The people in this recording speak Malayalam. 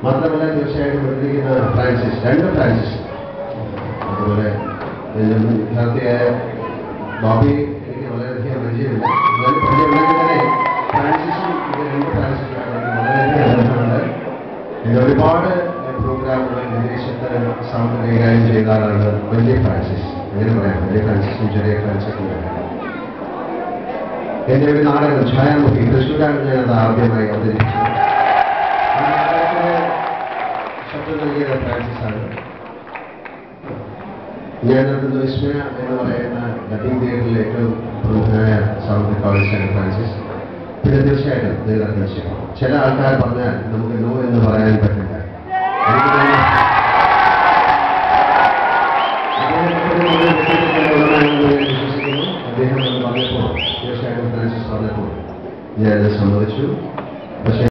മാത്രമല്ല തീർച്ചയായിട്ടും പഠിപ്പിക്കുന്ന ഫ്രാൻസിസ്, 2 ഫ്രാൻസിസ്, അതുപോലെ വിദ്യാർത്ഥിയായ ബോബി എനിക്ക് വളരെയധികം പരിചയമില്ല. എന്നാലും പരിചയമുണ്ടെങ്കിൽ തന്നെ ഫ്രാൻസിസും ഇത് 2 ഫ്രാൻസിസുമാണ് എനിക്ക് വളരെയധികം ബന്ധമുണ്ട്. ഇത് ഒരുപാട് പ്രോഗ്രാമുകൾ വിദേശത്ത് സൗണ്ട് കൈകാര്യം ചെയ്ത ആളാണ് വലിയ ഫ്രാൻസിസ്. അങ്ങനെ പറയാം, വലിയ ഫ്രാൻസിസും ചെറിയ ഫ്രാൻസിസും. എൻ്റെ ഒരു നാടകം ഛായാമുഖി തൃശ്ശൂരാണ് ഞാനത് ആദ്യമായി അവതരിപ്പിച്ചത്. ശബ്ദം നൽകിയത് ഫ്രാൻസിസാണ്. ഞാൻ നടത്തുന്ന വിസ്മയ എന്ന് പറയുന്ന ഡബിംഗ് തിയേറ്ററിലെ ഏറ്റവും പ്രമുഖനായ സൗണ്ട് റെക്കോർഡിസ്റ്റാണ് ഫ്രാൻസിസ്. പിന്നെ തീർച്ചയായിട്ടും ദീർഘദർശി. ചില ആൾക്കാർ പറഞ്ഞാൽ നമുക്ക് നോ എന്ന് പറയാൻ പറ്റില്ല. വിശ്വസിക്കുന്നു. അദ്ദേഹം അത് പറഞ്ഞപ്പോൾ, തീർച്ചയായിട്ടും ഫ്രാൻസിസ് പറഞ്ഞപ്പോൾ ഞാനത് സമ്മതിച്ചു. പക്ഷേ